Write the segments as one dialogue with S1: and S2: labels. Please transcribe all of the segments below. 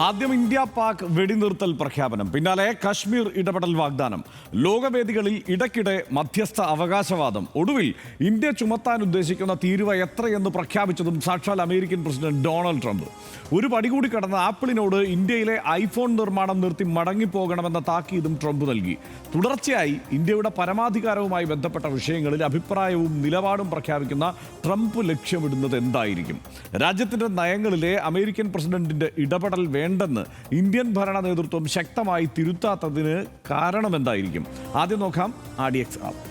S1: ആദ്യം ഇന്ത്യ പാക് വെടിനിർത്തൽ പ്രഖ്യാപനം, പിന്നാലെ കശ്മീർ ഇടപെടൽ വാഗ്ദാനം, ലോകവേദികളിൽ ഇടയ്ക്കിടെ മധ്യസ്ഥ അവകാശവാദം, ഒടുവിൽ ഇന്ത്യ ചുമത്താൻ ഉദ്ദേശിക്കുന്ന തീരുവ എത്രയെന്ന് പ്രഖ്യാപിച്ചതും സാക്ഷാൽ അമേരിക്കൻ പ്രസിഡന്റ് ഡൊണാൾഡ് ട്രംപ്. ഒരു പടി കൂടി കടന്ന ആപ്പിളിനോട് ഇന്ത്യയിലെ ഐഫോൺ നിർമ്മാണം നിർത്തി മടങ്ങിപ്പോകണമെന്ന താക്കീതും ട്രംപ് നൽകി. തുടർച്ചയായി ഇന്ത്യയുടെ പരമാധികാരവുമായി ബന്ധപ്പെട്ട വിഷയങ്ങളിൽ അഭിപ്രായവും നിലപാടും പ്രഖ്യാപിക്കുന്ന ട്രംപ് ലക്ഷ്യമിടുന്നത് എന്തായിരിക്കും? രാജ്യത്തിന്റെ നയങ്ങളിലെ അമേരിക്കൻ പ്രസിഡന്റിന്റെ ഇടപെടൽ വേണ്ടെന്ന് ഇന്ത്യൻ ഭരണ നേതൃത്വം ശക്തമായി തിരുത്താത്തതിന് കാരണം എന്തായിരിക്കും? ആദ്യം നോക്കാം RDX ആപ്പ്.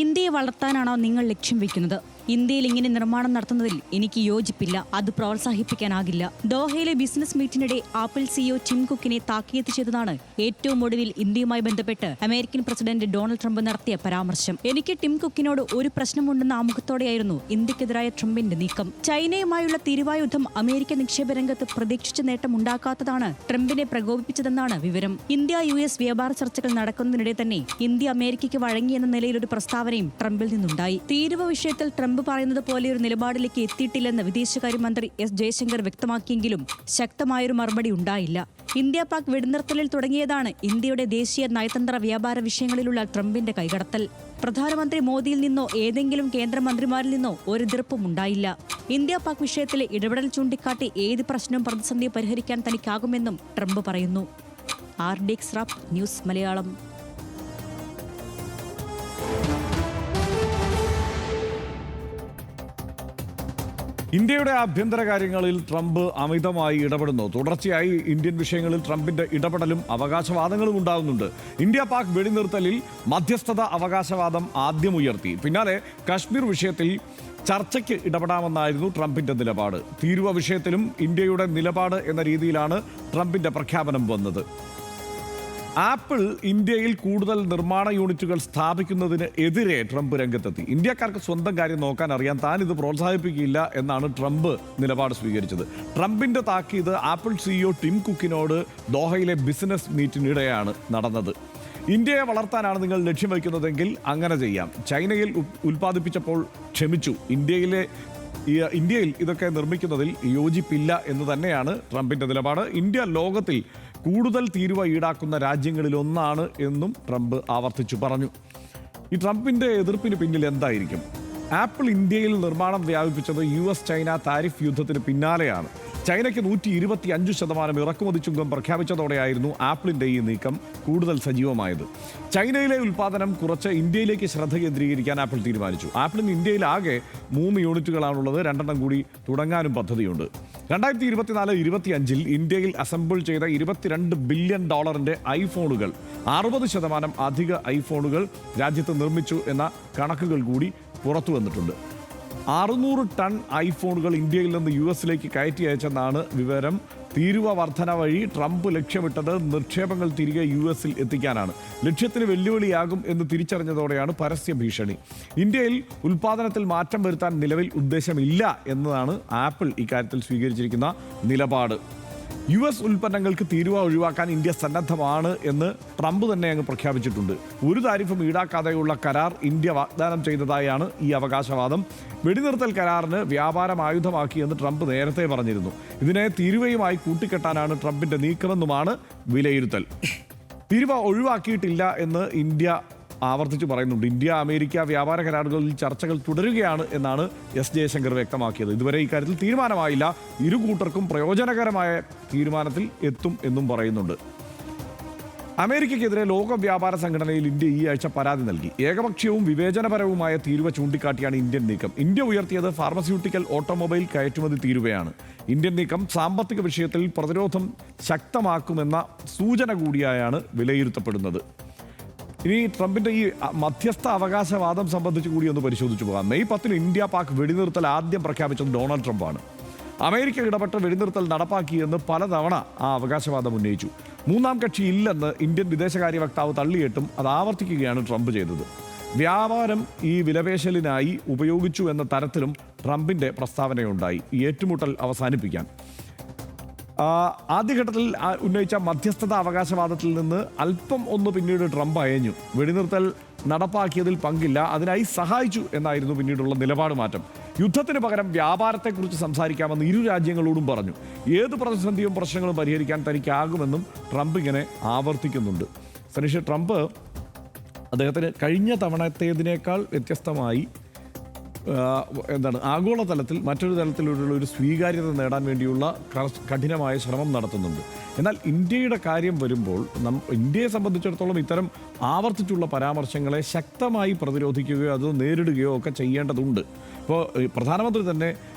S2: ഇന്ത്യയെ വളർത്താനാണോ നിങ്ങൾ ലക്ഷ്യം വെക്കുന്നത്? ഇന്ത്യയിൽ ഇങ്ങനെ നിർമ്മാണം നടത്തുന്നതിൽ എനിക്ക് യോജിപ്പില്ല. അത് പ്രോത്സാഹിപ്പിക്കാനാകില്ല. ദോഹയിലെ ബിസിനസ് മീറ്റിനിടെ ആപ്പിൾ CEO ടിം കുക്കിനെ താക്കീത് ചെയ്തതാണ് ഏറ്റവും ഒടുവിൽ ഇന്ത്യയുമായി ബന്ധപ്പെട്ട് അമേരിക്കൻ പ്രസിഡന്റ് ഡൊണാൾഡ് ട്രംപ് നടത്തിയ പരാമർശം. എനിക്ക് ടിം കുക്കിനോട് ഒരു പ്രശ്നമുണ്ടെന്ന ആമുഖത്തോടെയായിരുന്നു ഇന്ത്യക്കെതിരായ ട്രംപിന്റെ നീക്കം. ചൈനയുമായുള്ള തീരുവായുദ്ധം അമേരിക്ക നിക്ഷേപ രംഗത്ത് പ്രതീക്ഷിച്ച നേട്ടം ഉണ്ടാക്കാത്തതാണ് ട്രംപിനെ പ്രകോപിപ്പിച്ചതെന്നാണ് വിവരം. ഇന്ത്യ-US വ്യാപാര ചർച്ചകൾ നടക്കുന്നതിനിടെ തന്നെ ഇന്ത്യ അമേരിക്കയ്ക്ക് വഴങ്ങിയെന്ന നിലയിൽ ഒരു പ്രസ്താവനയും ട്രംപിൽ നിന്നുണ്ടായി. തീരുവ വിഷയത്തിൽ ട്രംപ് പറയുന്നത് പോലെ ഒരു നിലപാടിലേക്ക് എത്തിയിട്ടില്ലെന്ന് വിദേശകാര്യമന്ത്രി എസ് ജയശങ്കർ വ്യക്തമാക്കിയെങ്കിലും ശക്തമായൊരു മറുപടി ഉണ്ടായില്ല. ഇന്ത്യ പാക് വെടിനിർത്തലിൽ തുടങ്ങിയതാണ് ഇന്ത്യയുടെ ദേശീയ നയതന്ത്ര വ്യാപാര വിഷയങ്ങളിലുള്ള ട്രംപിന്റെ കൈകടത്തൽ. പ്രധാനമന്ത്രി മോദിയിൽ നിന്നോ ഏതെങ്കിലും കേന്ദ്രമന്ത്രിമാരിൽ നിന്നോ ഒരു എതിർപ്പും ഉണ്ടായില്ല. ഇന്ത്യ പാക് വിഷയത്തിലെ ഇടപെടൽ ചൂണ്ടിക്കാട്ടി ഏത് പ്രശ്നവും പ്രതിസന്ധി പരിഹരിക്കാൻ തനിക്കാകുമെന്നും ട്രംപ് പറയുന്നു. RDX news Malayalam.
S1: ഇന്ത്യയുടെ ആഭ്യന്തര കാര്യങ്ങളിൽ ട്രംപ് അമിതമായി ഇടപെടുന്നു. തുടർച്ചയായി ഇന്ത്യൻ വിഷയങ്ങളിൽ ട്രംപിന്റെ ഇടപെടലും അവകാശവാദങ്ങളും ഉണ്ടാകുന്നുണ്ട്. ഇന്ത്യ പാക് വെടിനിർത്തലിൽ മധ്യസ്ഥത അവകാശവാദം ആദ്യം ഉയർത്തി. പിന്നാലെ കശ്മീർ വിഷയത്തിൽ ചർച്ചയ്ക്ക് ഇടപെടാമെന്നായിരുന്നു ട്രംപിന്റെ നിലപാട്. തീരുവ വിഷയത്തിലും ഇന്ത്യയുടെ നിലപാട് എന്ന രീതിയിലാണ് ട്രംപിന്റെ പ്രഖ്യാപനം വന്നത്. ആപ്പിൾ ഇന്ത്യയിൽ കൂടുതൽ നിർമ്മാണ യൂണിറ്റുകൾ സ്ഥാപിക്കുന്നതിന് എതിരെ ട്രംപ് രംഗത്തെത്തി. ഇന്ത്യക്കാർക്ക് സ്വന്തം കാര്യം നോക്കാൻ അറിയാൻ താൻ ഇത് പ്രോത്സാഹിപ്പിക്കില്ല എന്നാണ് ട്രംപ് നിലപാട് സ്വീകരിച്ചത്. ട്രംപിന്റെ താക്കീത് ആപ്പിൾ CEO ടിം കുക്കിനോട് ദോഹയിലെ ബിസിനസ് മീറ്റിനിടെയാണ് നടന്നത്. ഇന്ത്യയെ വളർത്താനാണ് നിങ്ങൾ ലക്ഷ്യം വയ്ക്കുന്നതെങ്കിൽ അങ്ങനെ ചെയ്യാം. ചൈനയിൽ ഉൽപ്പാദിപ്പിച്ചപ്പോൾ ക്ഷമിച്ചു. ഇന്ത്യയിൽ ഇതൊക്കെ നിർമ്മിക്കുന്നതിൽ യോജിപ്പില്ല എന്ന് തന്നെയാണ് ട്രംപിന്റെ നിലപാട്. ഇന്ത്യ ലോകത്തിൽ കൂടുതൽ തീരുവ ഈടാക്കുന്ന രാജ്യങ്ങളിലൊന്നാണ് എന്നും ട്രംപ് ആവർത്തിച്ചു പറഞ്ഞു. ഈ ട്രംപിന്റെ എതിർപ്പിന് പിന്നിൽ എന്തായിരിക്കും? ആപ്പിൾ ഇന്ത്യയിൽ നിർമ്മാണം വ്യാപിപ്പിച്ചത് US ചൈന താരിഫ് യുദ്ധത്തിന് പിന്നാലെയാണ്. ചൈനയ്ക്ക് 125% ഇറക്കുമതി ചുങ്കം പ്രഖ്യാപിച്ചതോടെയായിരുന്നു ആപ്പിളിന്റെ ഈ നീക്കം കൂടുതൽ സജീവമായത്. ചൈനയിലെ ഉൽപ്പാദനം കുറച്ച് ഇന്ത്യയിലേക്ക് ശ്രദ്ധ കേന്ദ്രീകരിക്കാൻ ആപ്പിൾ തീരുമാനിച്ചു. ആപ്പിളിന് ഇന്ത്യയിൽ ആകെ 3 യൂണിറ്റുകളാണുള്ളത്. 2 കൂടി തുടങ്ങാനും പദ്ധതിയുണ്ട്. 2024-25 ഇന്ത്യയിൽ അസംബിൾ ചെയ്ത $22 ബില്യൺ ഐഫോണുകൾ, 60% അധിക ഐഫോണുകൾ രാജ്യത്ത് നിർമ്മിച്ചു എന്ന കണക്കുകൾ കൂടി പുറത്തു വന്നിട്ടുണ്ട്. 600 ടൺ ഐഫോണുകൾ ഇന്ത്യയിൽ നിന്ന് US കയറ്റി അയച്ചെന്നാണ് വിവരം. തീരുവ വർധന വഴി ട്രംപ് ലക്ഷ്യമിട്ടത് നിക്ഷേപങ്ങൾ തിരികെ US എത്തിക്കാനാണ്. ലക്ഷ്യത്തിന് വെല്ലുവിളിയാകും എന്ന് തിരിച്ചറിഞ്ഞതോടെയാണ് പരസ്യ ഭീഷണി. ഇന്ത്യയിൽ ഉൽപ്പാദനത്തിൽ മാറ്റം വരുത്താൻ നിലവിൽ ഉദ്ദേശമില്ല എന്നതാണ് ആപ്പിൾ ഇക്കാര്യത്തിൽ സ്വീകരിച്ചിരിക്കുന്ന നിലപാട്. US ഉൽപ്പന്നങ്ങൾക്ക് തീരുവ ഒഴിവാക്കാൻ ഇന്ത്യ സന്നദ്ധമാണ് എന്ന് ട്രംപ് തന്നെ അങ്ങ് പ്രഖ്യാപിച്ചിട്ടുണ്ട്. ഒരു താരിഫും ഈടാക്കാതെയുള്ള കരാർ ഇന്ത്യ വാഗ്ദാനം ചെയ്തതായാണ് ഈ അവകാശവാദം. വെടിനിർത്തൽ കരാറിന് വ്യാപാരം ആയുധമാക്കിയെന്ന് ട്രംപ് നേരത്തെ പറഞ്ഞിരുന്നു. ഇതിനെ തീരുവയുമായി കൂട്ടിക്കെട്ടാനാണ് ട്രംപിന്റെ നീക്കമെന്നുമാണ് വിലയിരുത്തൽ. തീരുവ ഒഴിവാക്കിയിട്ടില്ല എന്ന് ഇന്ത്യ ആവർത്തിച്ചു പറയുന്നുണ്ട്. ഇന്ത്യ അമേരിക്ക വ്യാപാര കരാറുകളിൽ ചർച്ചകൾ തുടരുകയാണ് എന്നാണ് എസ് ജയശങ്കർ വ്യക്തമാക്കിയത്. ഇതുവരെ ഇക്കാര്യത്തിൽ തീരുമാനമായില്ല. ഇരു കൂട്ടർക്കും പ്രയോജനകരമായ തീരുമാനത്തിൽ എത്തും എന്നും പറയുന്നുണ്ട്. അമേരിക്കയ്ക്കെതിരെ ലോക വ്യാപാര സംഘടനയിൽ ഇന്ത്യ ഈ ആഴ്ച പരാതി നൽകി. ഏകപക്ഷീയവും വിവേചനപരവുമായ തീരുവ ചൂണ്ടിക്കാട്ടിയാണ് ഇന്ത്യൻ നീക്കം. ഇന്ത്യ ഉയർത്തിയത് ഫാർമസ്യൂട്ടിക്കൽ ഓട്ടോമൊബൈൽ കയറ്റുമതി തീരുവയാണ്. ഇന്ത്യൻ നീക്കം സാമ്പത്തിക വിഷയത്തിൽ പ്രതിരോധം ശക്തമാക്കുമെന്ന സൂചന കൂടിയായാണ് വിലയിരുത്തപ്പെടുന്നത്. ഇനി ട്രംപിന്റെ ഈ മധ്യസ്ഥ അവകാശവാദം സംബന്ധിച്ച് കൂടി ഒന്ന് പരിശോധിച്ചു പോകാം. മെയ് 10 ഇന്ത്യ പാക് വെടിനിർത്തൽ ആദ്യം പ്രഖ്യാപിച്ചത് ഡൊണാൾഡ് ട്രംപാണ്. അമേരിക്ക ഇടപെട്ട് വെടിനിർത്തൽ നടപ്പാക്കിയെന്ന് പലതവണ ആ അവകാശവാദം ഉന്നയിച്ചു. മൂന്നാം കക്ഷി ഇല്ലെന്ന് ഇന്ത്യൻ വിദേശകാര്യ വക്താവ് തള്ളിയിട്ടും അത് ആവർത്തിക്കുകയാണ് ട്രംപ് ചെയ്തത്. വ്യാപാരം ഈ വിലപേശലിനായി ഉപയോഗിച്ചു എന്ന തരത്തിലും ട്രംപിന്റെ പ്രസ്താവനയുണ്ടായി. ഈ ഏറ്റുമുട്ടൽ അവസാനിപ്പിക്കാൻ ആദ്യഘട്ടത്തിൽ ഉന്നയിച്ച മധ്യസ്ഥത അവകാശവാദത്തിൽ നിന്ന് അല്പം ഒന്ന് പിന്നീട് ട്രംപ് അയഞ്ഞു. വെടിനിർത്തൽ നടപ്പാക്കിയതിൽ പങ്കില്ല, അതിനായി സഹായിച്ചു എന്നായിരുന്നു പിന്നീടുള്ള നിലപാട് മാറ്റം. യുദ്ധത്തിന് പകരം വ്യാപാരത്തെക്കുറിച്ച് സംസാരിക്കാമെന്ന് ഇരു രാജ്യങ്ങളോടും പറഞ്ഞു. ഏത് പ്രതിസന്ധിയും പ്രശ്നങ്ങളും പരിഹരിക്കാൻ തനിക്കാകുമെന്നും ട്രംപ് ഇങ്ങനെ ആവർത്തിക്കുന്നുണ്ട്. സനീഷ്, ട്രംപ് അദ്ദേഹത്തിന് കഴിഞ്ഞ തവണത്തേതിനേക്കാൾ വ്യത്യസ്തമായി ആഗോളതലത്തിൽ മറ്റൊരു തലത്തിലുള്ള ഒരു സ്വീകാര്യത നേടാൻ വേണ്ടിയുള്ള കഠിനമായ ശ്രമം നടത്തുന്നുണ്ട്. എന്നാൽ ഇന്ത്യയുടെ കാര്യം വരുമ്പോൾ ഇന്ത്യയെ സംബന്ധിച്ചിടത്തോളം ഇത്തരം ആവർത്തിച്ചുള്ള പരാമർശങ്ങളെ ശക്തമായി പ്രതിരോധിക്കുകയോ അത് നേരിടുകയോ ഒക്കെ ചെയ്യേണ്ടതുണ്ട്. ഇപ്പോൾ പ്രധാനമന്ത്രി തന്നെ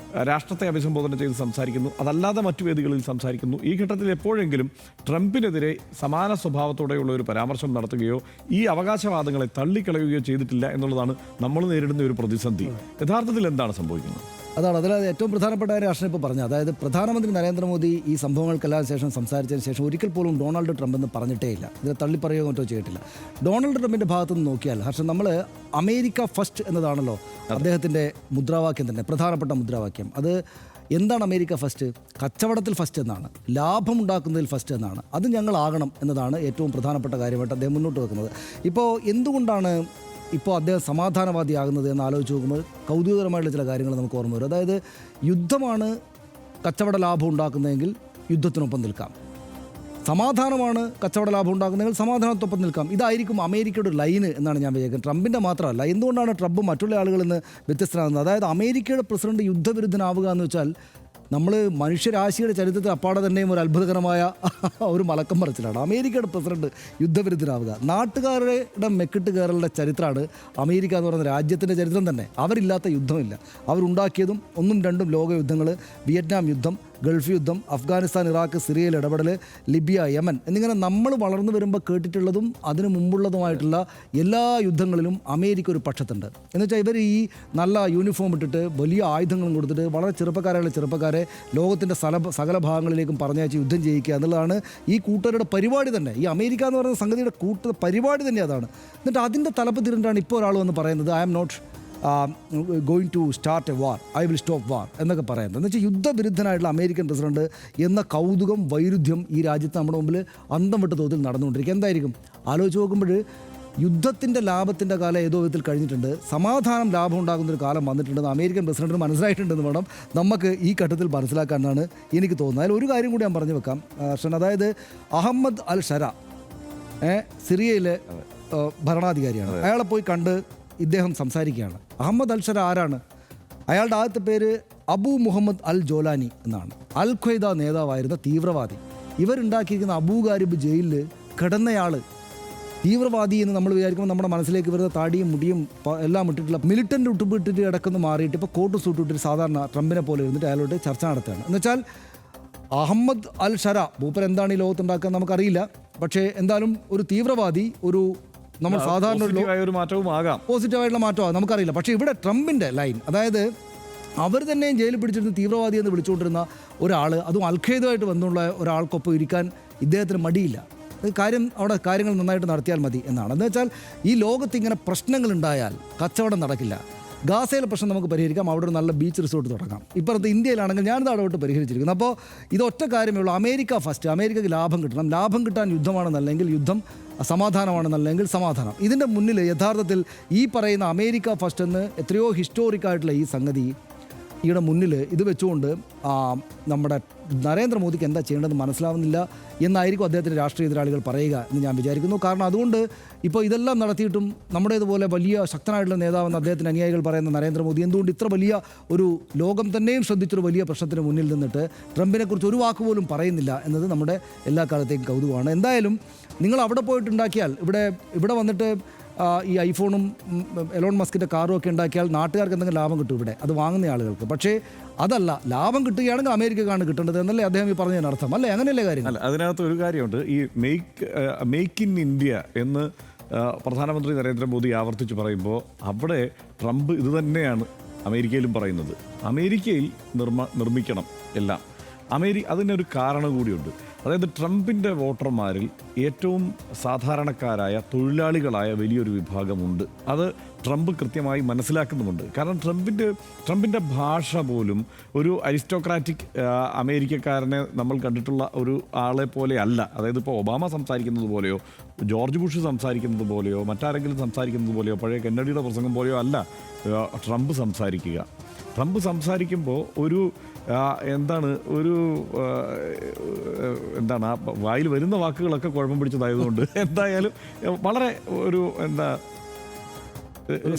S1: രാഷ്ട്രത്തെ അഭിസംബോധന ചെയ്ത് സംസാരിക്കുന്നു, അതല്ലാതെ മറ്റു വേദികളിൽ സംസാരിക്കുന്നു. ഈ ഘട്ടത്തിൽ എപ്പോഴെങ്കിലും ട്രംപിനെതിരെ സമാന സ്വഭാവത്തോടെയുള്ള ഒരു പരാമർശം നടത്തുകയോ ഈ അവകാശവാദങ്ങളെ തള്ളിക്കളയുകയോ ചെയ്തിട്ടില്ല എന്നുള്ളതാണ് നമ്മൾ നേരിടുന്ന ഒരു പ്രതിസന്ധി. യഥാർത്ഥത്തിൽ എന്താണ് സംഭവിക്കുന്നത്?
S3: അതാണ് അതിൽ ഏറ്റവും പ്രധാനപ്പെട്ട കാര്യം രാഷ്ട്രീയം ഇപ്പോൾ പറഞ്ഞത്. അതായത് പ്രധാനമന്ത്രി നരേന്ദ്രമോദി ഈ സംഭവങ്ങൾക്കെല്ലാം ശേഷം സംസാരിച്ചതിന് ശേഷം ഒരിക്കൽ പോലും ഡൊണാൾഡ് ട്രംപ് എന്ന് പറഞ്ഞിട്ടേ ഇല്ല. ഇത് തള്ളിപ്പറയുകയോ മറ്റോ ചെയ്തിട്ടില്ല. ഡൊണാൾഡ് ട്രംപിൻ്റെ ഭാഗത്തു നിന്ന് നോക്കിയാൽ ഹർഷൻ, നമ്മൾ അമേരിക്ക ഫസ്റ്റ് എന്നതാണല്ലോ അദ്ദേഹത്തിൻ്റെ മുദ്രാവാക്യം തന്നെ, പ്രധാനപ്പെട്ട മുദ്രാവാക്യം. അത് എന്താണ് അമേരിക്ക ഫസ്റ്റ്? കച്ചവടത്തിൽ ഫസ്റ്റ് എന്നാണ്, ലാഭമുണ്ടാക്കുന്നതിൽ ഫസ്റ്റ് എന്നാണ്. അത് ഞങ്ങളാകണം എന്നതാണ് ഏറ്റവും പ്രധാനപ്പെട്ട കാര്യമായിട്ട് അദ്ദേഹം മുന്നോട്ട് വെക്കുന്നത്. ഇപ്പോൾ എന്തുകൊണ്ടാണ് ഇപ്പോൾ അദ്ദേഹം സമാധാനവാദിയാകുന്നത് എന്ന് ആലോചിച്ച് നോക്കുമ്പോൾ കൗതുകകരമായിട്ടുള്ള ചില കാര്യങ്ങൾ നമുക്ക് ഓർമ്മ വരും. അതായത് യുദ്ധമാണ് കച്ചവട ലാഭം ഉണ്ടാക്കുന്നതെങ്കിൽ യുദ്ധത്തിനൊപ്പം നിൽക്കാം, സമാധാനമാണ് കച്ചവട ലാഭം ഉണ്ടാക്കുന്നതെങ്കിൽ സമാധാനത്തൊപ്പം നിൽക്കാം. ഇതായിരിക്കും അമേരിക്കയുടെ ലൈന് എന്നാണ് ഞാൻ വിചാരിക്കുന്നത്. ട്രംപിൻ്റെ മാത്രമല്ല. എന്തുകൊണ്ടാണ് ട്രംപ് മറ്റുള്ള ആളുകളിൽ നിന്ന് വ്യത്യസ്തനാകുന്നത്? അതായത് അമേരിക്കയുടെ പ്രസിഡന്റ് യുദ്ധവിരുദ്ധനാവുക എന്ന് വെച്ചാൽ നമ്മൾ മനുഷ്യരാശിയുടെ ചരിത്രത്തിൽ അപ്പാടെ തന്നെയും ഒരു അത്ഭുതകരമായ ഒരു മലക്കം മറിച്ചിലാണ്. അമേരിക്കയുടെ പ്രസിഡന്റ് യുദ്ധവിരുദ്ധനാവുക. നാട്ടുകാരുടെ മെക്കിട്ട് കയറലുടെ ചരിത്രമാണ് അമേരിക്ക എന്ന് പറയുന്ന രാജ്യത്തിൻ്റെ ചരിത്രം തന്നെ. അവരില്ലാത്ത യുദ്ധമില്ല. അവരുണ്ടാക്കിയതും 1ഉം 2ഉം ലോക യുദ്ധങ്ങൾ, വിയറ്റ്നാം യുദ്ധം, ഗൾഫ് യുദ്ധം, അഫ്ഗാനിസ്ഥാൻ, ഇറാഖ്, സിറിയയിൽ ഇടപെടൽ, ലിബിയ, യമൻ എന്നിങ്ങനെ നമ്മൾ വളർന്നു വരുമ്പോൾ കേട്ടിട്ടുള്ളതും അതിനു മുമ്പുള്ളതുമായിട്ടുള്ള എല്ലാ യുദ്ധങ്ങളിലും അമേരിക്ക ഒരു പക്ഷത്തുണ്ട്. എന്നുവെച്ചാൽ ഇവർ ഈ നല്ല യൂണിഫോം ഇട്ടിട്ട് വലിയ ആയുധങ്ങളും കൊടുത്തിട്ട് വളരെ ചെറുപ്പക്കാരായുള്ള ചെറുപ്പക്കാരെ ലോകത്തിൻ്റെ സകല ഭാഗങ്ങളിലേക്കും പറഞ്ഞയച്ച് യുദ്ധം ചെയ്യിക്കുക എന്നുള്ളതാണ് ഈ കൂട്ടരുടെ പരിപാടി തന്നെ. ഈ അമേരിക്ക എന്ന് പറയുന്ന സംഗതിയുടെ പരിപാടി തന്നെ അതാണ്. എന്നിട്ട് അതിൻ്റെ തലപ്പത്തിരുന്നിട്ടാണ് ഇപ്പോൾ ഒരാൾ വന്ന് പറയുന്നത് I am not going to start a war, I will stop war എന്നൊക്കെ പറയുന്നത്. എന്ന് വെച്ചാൽ യുദ്ധവിരുദ്ധനായിട്ടുള്ള അമേരിക്കൻ പ്രസിഡന്റ് എന്ന കൗതുകം, വൈരുദ്ധ്യം ഈ രാജ്യത്ത് നമ്മുടെ മുമ്പിൽ അന്തം വിട്ട തോതിൽ നടന്നുകൊണ്ടിരിക്കുക. എന്തായിരിക്കും ആലോചിച്ച് നോക്കുമ്പോൾ യുദ്ധത്തിൻ്റെ ലാഭത്തിൻ്റെ കാലം ഏതോ വിധത്തിൽ കഴിഞ്ഞിട്ടുണ്ട്, സമാധാനം ലാഭം ഉണ്ടാകുന്നൊരു കാലം വന്നിട്ടുണ്ടെന്ന് അമേരിക്കൻ പ്രസിഡന്റിന് മനസ്സിലായിട്ടുണ്ടെന്ന് വേണം നമുക്ക് ഈ ഘട്ടത്തിൽ മനസ്സിലാക്കാനാണ് എനിക്ക് തോന്നുന്നത്. അതിൽ ഒരു കാര്യം കൂടി ഞാൻ പറഞ്ഞു വെക്കാം ഹർഷൻ. അതായത് അഹമ്മദ് അൽ ഷര സിറിയയിലെ ഭരണാധികാരിയാണ്. അയാളെ പോയി കണ്ട് ഇദ്ദേഹം സംസാരിക്കുകയാണ്. അഹമ്മദ് അൽ ഷര ആരാണ്? അയാളുടെ ആദ്യത്തെ പേര് അബു മുഹമ്മദ് അൽ ജോലാനി എന്നാണ്. അൽ ഖ്വയ്ദ നേതാവായിരുന്ന തീവ്രവാദി. ഇവരുണ്ടാക്കിയിരിക്കുന്ന അബൂ ഗാരിബ് ജയിലിൽ കിടന്നയാൾ തീവ്രവാദി എന്ന് നമ്മൾ വിചാരിക്കുമ്പോൾ നമ്മുടെ മനസ്സിലേക്ക് വരുന്ന താടിയും മുടിയും എല്ലാം ഇട്ടിട്ടുള്ള മിലിറ്റൻ്റ് ഉട്ടുപിട്ടിട്ട് കിടക്കുന്ന മാറിയിട്ട് ഇപ്പോൾ കോട്ട് സൂട്ട് ഇട്ടിട്ട് സാധാരണ ട്രംപിനെ പോലെ ഇരുന്നിട്ട് അയാളോട് ചർച്ച നടത്തുകയാണ്. എന്നുവെച്ചാൽ അഹമ്മദ് അൽ ഷര മൂപ്പർ എന്താണ് ഈ ലോകത്തുണ്ടാക്കുക നമുക്കറിയില്ല. പക്ഷേ എന്തായാലും ഒരു തീവ്രവാദി, ഒരു നമ്മൾ സാധാരണ
S1: ഒരു മാറ്റവും ആകാം,
S3: പോസിറ്റീവായിട്ടുള്ള മാറ്റമാകാം, നമുക്കറിയില്ല. പക്ഷേ ഇവിടെ ട്രംപിൻ്റെ ലൈൻ, അതായത് അവർ തന്നെയും ജയിലിൽ പിടിച്ചിരുന്ന തീവ്രവാദി എന്ന് വിളിച്ചുകൊണ്ടിരുന്ന ഒരാൾ, അതും അൽ ഖ്വയ്ദയുമായിട്ട് ബന്ധമുള്ള ഒരാൾക്കൊപ്പം ഇരിക്കാൻ ഇദ്ദേഹത്തിന് മടിയില്ല. കാര്യം അവിടെ കാര്യങ്ങൾ നന്നായിട്ട് നടത്തിയാൽ മതി എന്നാണ്. എന്ന് വെച്ചാൽ ഈ ലോകത്ത് ഇങ്ങനെ പ്രശ്നങ്ങളുണ്ടായാൽ കച്ചവടം നടക്കില്ല. ഗാസയിലെ പ്രശ്നം നമുക്ക് പരിഹരിക്കാം, അവിടെ ഒരു നല്ല ബീച്ച് റിസോർട്ട് തുടങ്ങാം. ഇപ്പുറത്ത് ഇന്ത്യയിലാണെങ്കിൽ ഞാനിത് അവിടോട്ട് പരിഹരിച്ചിരിക്കുന്നു. അപ്പോൾ ഇതൊറ്റ കാര്യമേ ഉള്ളൂ, അമേരിക്ക ഫസ്റ്റ്, അമേരിക്കയ്ക്ക് ലാഭം കിട്ടണം, ലാഭം കിട്ടാൻ യുദ്ധമാണെന്നല്ലെങ്കിൽ യുദ്ധം, സമാധാനമാണെന്നല്ലെങ്കിൽ സമാധാനം. ഇതിൻ്റെ മുന്നിൽ യഥാർത്ഥത്തിൽ ഈ പറയുന്ന അമേരിക്ക ഫസ്റ്റ് എന്ന് എത്രയോ ഹിസ്റ്റോറിക്കായിട്ടുള്ള ഈ സംഗതി ഈയുടെ മുന്നിൽ ഇത് വെച്ചുകൊണ്ട് നമ്മുടെ നരേന്ദ്രമോദിക്ക് എന്താ ചെയ്യേണ്ടതെന്ന് മനസ്സിലാവുന്നില്ല എന്നായിരിക്കും അദ്ദേഹത്തിൻ്റെ രാഷ്ട്രീയ എതിരാളികൾ പറയുക എന്ന് ഞാൻ വിചാരിക്കുന്നു. കാരണം അതുകൊണ്ട് ഇപ്പോൾ ഇതെല്ലാം നടത്തിയിട്ടും നമ്മുടേതുപോലെ വലിയ ശക്തനായിട്ടുള്ള നേതാവെന്ന് അദ്ദേഹത്തിൻ്റെ അനുയായികൾ പറയുന്ന നരേന്ദ്രമോദി എന്തുകൊണ്ട് ഇത്ര വലിയ ഒരു ലോകം തന്നെയും ശ്രദ്ധിച്ചൊരു വലിയ പ്രശ്നത്തിന് മുന്നിൽ നിന്നിട്ട് ട്രംപിനെക്കുറിച്ച് ഒരു വാക്ക് പോലും പറയുന്നില്ല എന്നത് നമ്മുടെ എല്ലാ കാലത്തേക്കും കൗതുകമാണ്. എന്തായാലും നിങ്ങൾ അവിടെ പോയിട്ടുണ്ടാക്കിയാൽ ഇവിടെ വന്നിട്ട് ഈ ഐഫോണും എലോൺ മസ്കിൻ്റെ കാറും ഒക്കെ ഉണ്ടാക്കിയാൽ നാട്ടുകാർക്ക് എന്തെങ്കിലും ലാഭം കിട്ടും ഇവിടെ, അത് വാങ്ങുന്ന ആളുകൾക്ക്. പക്ഷേ അതല്ല, ലാഭം കിട്ടുകയാണെങ്കിൽ അമേരിക്കക്കാണ് കിട്ടേണ്ടത് എന്നല്ലേ അദ്ദേഹം ഈ പറഞ്ഞതിന് അർത്ഥം, അല്ലേ? അങ്ങനെയല്ലേ കാര്യം?
S1: അല്ല, അതിനകത്ത് ഒരു കാര്യമുണ്ട്. ഈ മേക്ക് ഇൻ ഇന്ത്യ എന്ന് പ്രധാനമന്ത്രി നരേന്ദ്രമോദി ആവർത്തിച്ച് പറയുമ്പോൾ അവിടെ ട്രംപ് ഇത് തന്നെയാണ് അമേരിക്കയിലും പറയുന്നത്. അമേരിക്കയിൽ നിർമ്മിക്കണം എല്ലാം. അതിനൊരു കാരണം കൂടിയുണ്ട്. അതായത് ട്രംപിൻ്റെ വോട്ടർമാരിൽ ഏറ്റവും സാധാരണക്കാരായ തൊഴിലാളികളായ വലിയൊരു വിഭാഗമുണ്ട്. അത് ട്രംപ് കൃത്യമായി മനസ്സിലാക്കുന്നുമുണ്ട്. കാരണം ട്രംപിൻ്റെ ഭാഷ പോലും ഒരു അരിസ്റ്റോക്രാറ്റിക് അമേരിക്കക്കാരനെ നമ്മൾ കണ്ടിട്ടുള്ള ഒരു ആളെ പോലെ അല്ല. അതായത് ഇപ്പോൾ ഒബാമ സംസാരിക്കുന്നത് പോലെയോ ജോർജ് ബുഷ് സംസാരിക്കുന്നത് പോലെയോ മറ്റാരെങ്കിലും സംസാരിക്കുന്നത് പോലെയോ പഴയ കെന്നഡിയുടെ പ്രസംഗം പോലെയോ അല്ല ട്രംപ് സംസാരിക്കുക. ട്രംപ് സംസാരിക്കുമ്പോൾ എന്താണ് ആ വായിൽ വരുന്ന വാക്കുകളൊക്കെ കുഴപ്പം പിടിച്ചതായതുകൊണ്ട് എന്തായാലും വളരെ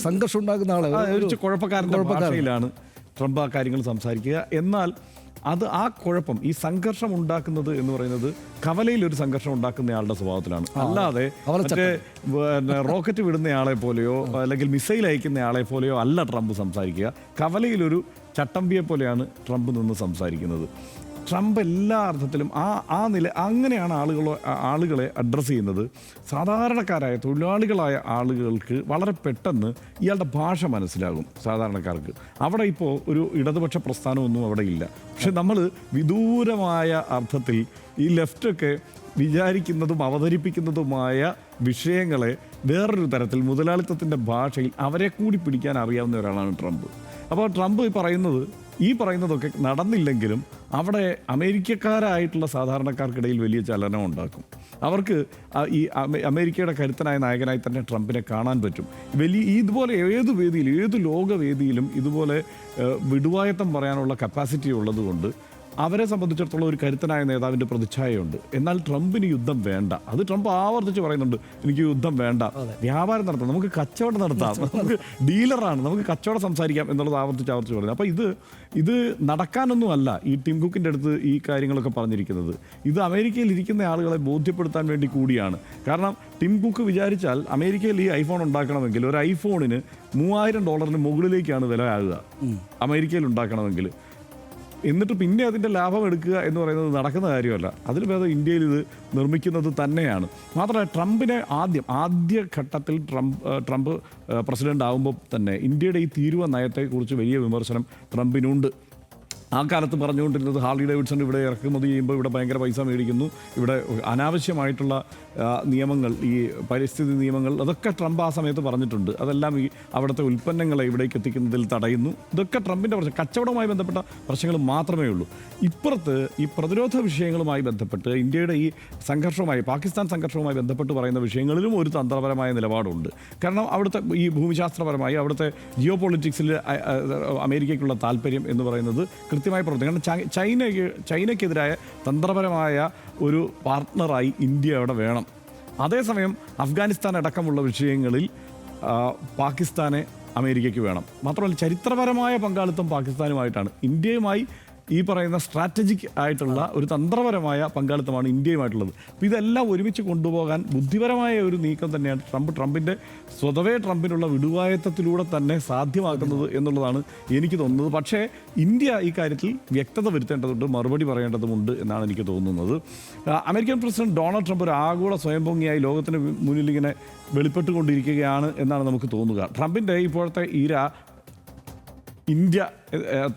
S3: സംഘർഷം ഉണ്ടാക്കുന്ന ആളെ
S1: കുഴപ്പക്കാരൻ്റെ ഭാഷയിലാണ് ട്രംപ് ആ കാര്യങ്ങൾ സംസാരിക്കുക. എന്നാൽ ആ കുഴപ്പം ഈ സംഘർഷം ഉണ്ടാക്കുന്നത് എന്ന് പറയുന്നത് കവലയിൽ ഒരു സംഘർഷം ഉണ്ടാക്കുന്നയാളുടെ സ്വഭാവത്തിലാണ്. അല്ലാതെ മറ്റേ റോക്കറ്റ് വിടുന്നയാളെ പോലെയോ അല്ലെങ്കിൽ മിസൈൽ അയക്കുന്നയാളെ പോലെയോ അല്ല ട്രംപ് സംസാരിക്കുക. കവലയിലൊരു ചട്ടമ്പിയെ പോലെയാണ് ട്രംപ് നിന്ന് സംസാരിക്കുന്നത്. ട്രംപ് എല്ലാ അർത്ഥത്തിലും അങ്ങനെയാണ് ആളുകളെ അഡ്രസ്സ് ചെയ്യുന്നത്. സാധാരണക്കാരായ തൊഴിലാളികളായ ആളുകൾക്ക് വളരെ പെട്ടെന്ന് ഇയാളുടെ ഭാഷ മനസ്സിലാകും സാധാരണക്കാർക്ക്. അവിടെ ഇപ്പോൾ ഒരു ഇടതുപക്ഷ പ്രസ്ഥാനമൊന്നും അവിടെ ഇല്ല. പക്ഷെ നമ്മൾ വിദൂരമായ അർത്ഥത്തിൽ ഈ ലെഫ്റ്റൊക്കെ വിചാരിക്കുന്നതും അവതരിപ്പിക്കുന്നതുമായ വിഷയങ്ങളെ വേറൊരു തരത്തിൽ മുതലാളിത്തത്തിൻ്റെ ഭാഷയിൽ അവരെ കൂടി പിടിക്കാൻ അറിയാവുന്ന ഒരാളാണ് ട്രംപ്. അപ്പോൾ ട്രംപ് പറയുന്നതൊക്കെ നടന്നില്ലെങ്കിലും അവിടെ അമേരിക്കക്കാരായിട്ടുള്ള സാധാരണക്കാർക്കിടയിൽ വലിയ ചലനം ഉണ്ടാക്കും. അവർക്ക് ഈ അമേരിക്കയുടെ കരുത്തനായ നായകനായി തന്നെ ട്രംപിനെ കാണാൻ പറ്റും. ഇതുപോലെ ഏത് ലോകവേദിയിലും ഇതുപോലെ വിടുവായത്തം പറയാനുള്ള കപ്പാസിറ്റി ഉള്ളതുകൊണ്ട് അവരെ സംബന്ധിച്ചിടത്തോളം ഒരു കരുത്തനായ നേതാവിൻ്റെ പ്രതിച്ഛായയുണ്ട്. എന്നാൽ ട്രംപിന് യുദ്ധം വേണ്ട. അത് ട്രംപ് ആവർത്തിച്ച് പറയുന്നുണ്ട്, എനിക്ക് യുദ്ധം വേണ്ട, വ്യാപാരം നടത്താം, നമുക്ക് കച്ചവടം നടത്താം, നമുക്ക് ഡീലറാണ്, നമുക്ക് കച്ചവടം സംസാരിക്കാം എന്നുള്ളത് ആവർത്തിച്ച് പറയുന്നത്. അപ്പോൾ ഇത് നടക്കാനൊന്നുമല്ല ഈ ടിം കുക്കിൻ്റെ അടുത്ത് ഈ കാര്യങ്ങളൊക്കെ പറഞ്ഞിരിക്കുന്നത്. ഇത് അമേരിക്കയിൽ ഇരിക്കുന്ന ആളുകളെ ബോധ്യപ്പെടുത്താൻ വേണ്ടി കൂടിയാണ്. കാരണം ടിം കുക്ക് വിചാരിച്ചാൽ അമേരിക്കയിൽ ഈ ഐഫോൺ ഉണ്ടാക്കണമെങ്കിൽ ഒരു ഐഫോണിന് $3000 മുകളിലേക്കാണ് വില ആകുക അമേരിക്കയിൽ ഉണ്ടാക്കണമെങ്കിൽ. എന്നിട്ട് പിന്നെ അതിൻ്റെ ലാഭം എടുക്കുക എന്ന് പറയുന്നത് നടക്കുന്ന കാര്യമല്ല. അതിൽ ഭേദം ഇന്ത്യയിൽ ഇത് നിർമ്മിക്കുന്നത് തന്നെയാണ്. മാത്രമല്ല ട്രംപിനെ ആദ്യ ഘട്ടത്തിൽ ട്രംപ് പ്രസിഡന്റ് ആകുമ്പോൾ തന്നെ ഇന്ത്യയുടെ ഈ തീരുവ നയത്തെക്കുറിച്ച് വലിയ വിമർശനം ട്രംപിനുണ്ട്. ആ കാലത്ത് പറഞ്ഞുകൊണ്ടിരുന്നത് ഹാർലി ഡേവിഡ്സൺ ഇവിടെ ഇറക്കുമതി ചെയ്യുമ്പോൾ ഇവിടെ ഭയങ്കര പൈസ മേടിക്കുന്നു, ഇവിടെ അനാവശ്യമായിട്ടുള്ള നിയമങ്ങൾ, ഈ പരിസ്ഥിതി നിയമങ്ങൾ, അതൊക്കെ ട്രംപ് ആ സമയത്ത് പറഞ്ഞിട്ടുണ്ട്. അതെല്ലാം ഈ അവിടുത്തെ ഉൽപ്പന്നങ്ങളെ ഇവിടേക്ക് എത്തിക്കുന്നതിൽ തടയുന്നു. ഇതൊക്കെ ട്രംപിൻ്റെ പ്രശ്നം, കച്ചവടവുമായി ബന്ധപ്പെട്ട പ്രശ്നങ്ങൾ മാത്രമേ ഉള്ളൂ. ഇപ്പുറത്ത് ഈ പ്രതിരോധ വിഷയങ്ങളുമായി ബന്ധപ്പെട്ട് ഇന്ത്യയുടെ ഈ പാകിസ്ഥാൻ സംഘർഷവുമായി ബന്ധപ്പെട്ട് പറയുന്ന വിഷയങ്ങളിലും ഒരു തന്ത്രപരമായ നിലപാടുണ്ട്. കാരണം അവിടുത്തെ ഈ ഭൂമിശാസ്ത്രപരമായി അവിടുത്തെ ജിയോ പൊളിറ്റിക്സിൽ അമേരിക്കയ്ക്കുള്ള താല്പര്യം എന്ന് പറയുന്നത് കൃത്യമായി പ്രവർത്തിക്കണം. ചൈനയ്ക്കെതിരായ തന്ത്രപരമായ ഒരു പാർട്ട്ണറായി ഇന്ത്യ അവിടെ വേണം. അതേസമയം അഫ്ഗാനിസ്ഥാൻ അടക്കമുള്ള വിഷയങ്ങളിൽ പാകിസ്ഥാനെ അമേരിക്കയ്ക്ക് വേണം. മാത്രമല്ല ചരിത്രപരമായ പങ്കാളിത്തം പാകിസ്ഥാനുമായിട്ടാണ്. ഇന്ത്യയുമായി ഈ പറയുന്ന സ്ട്രാറ്റജിക് ആയിട്ടുള്ള ഒരു തന്ത്രപരമായ പങ്കാളിത്തമാണ് ഇന്ത്യയുമായിട്ടുള്ളത്. അപ്പോൾ ഇതെല്ലാം ഒരുമിച്ച് കൊണ്ടുപോകാൻ ബുദ്ധിപരമായ ഒരു നീക്കം തന്നെയാണ് ട്രംപിനുള്ള വിടുവായത്തത്തിലൂടെ തന്നെ സാധ്യമാക്കുന്നത് എന്നുള്ളതാണ് എനിക്ക് തോന്നുന്നത്. പക്ഷേ ഇന്ത്യ ഈ കാര്യത്തിൽ വ്യക്തത വരുത്തേണ്ടതുണ്ട്, മറുപടി പറയേണ്ടതുമുണ്ട് എന്നാണ് എനിക്ക് തോന്നുന്നത്. അമേരിക്കൻ പ്രസിഡന്റ് ഡൊണാൾഡ് ട്രംപ് ഒരു ആഗോള സ്വയംഭംഗിയായി ലോകത്തിന് മുന്നിൽ ഇങ്ങനെ വെളിപ്പെട്ടുകൊണ്ടിരിക്കുകയാണ് എന്നാണ് നമുക്ക് തോന്നുക. ട്രംപിൻ്റെ ഇപ്പോഴത്തെ ഇന്ത്യ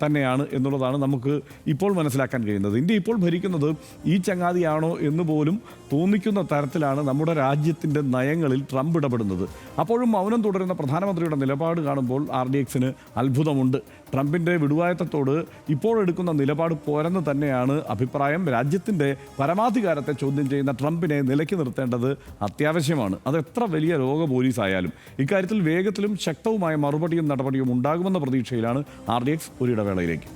S1: തന്നെയാണ് എന്നുള്ളതാണ് നമുക്ക് ഇപ്പോൾ മനസ്സിലാക്കാൻ കഴിയുന്നത്. ഇന്ത്യ ഇപ്പോൾ ഭരിക്കുന്നത് ഈ ചങ്ങാതിയാണോ എന്ന് പോലും തോന്നിക്കുന്ന തരത്തിലാണ് നമ്മുടെ രാജ്യത്തിൻ്റെ നയങ്ങളിൽ ട്രംപ് ഇടപെടുന്നത്. അപ്പോഴും മൗനം തുടരുന്ന പ്രധാനമന്ത്രിയുടെ നിലപാട് കാണുമ്പോൾ RDXന് അത്ഭുതമുണ്ട്. ട്രംപിൻ്റെ വിടുവായത്തത്തോട് ഇപ്പോൾ എടുക്കുന്ന നിലപാട് പോരെന്ന് തന്നെയാണ് അഭിപ്രായം. രാജ്യത്തിൻ്റെ പരമാധികാരത്തെ ചോദ്യം ചെയ്യുന്ന ട്രംപിനെ നിലയ്ക്ക് നിർത്തേണ്ടത് അത്യാവശ്യമാണ്. അത് എത്ര വലിയ ലോക പോലീസായാലും. ഇക്കാര്യത്തിൽ വേഗത്തിലും ശക്തവുമായ മറുപടിയും നടപടിയും ഉണ്ടാകുമെന്ന പ്രതീക്ഷയിലാണ് RDX. ഒരു ഇടവേളയിലേക്ക്.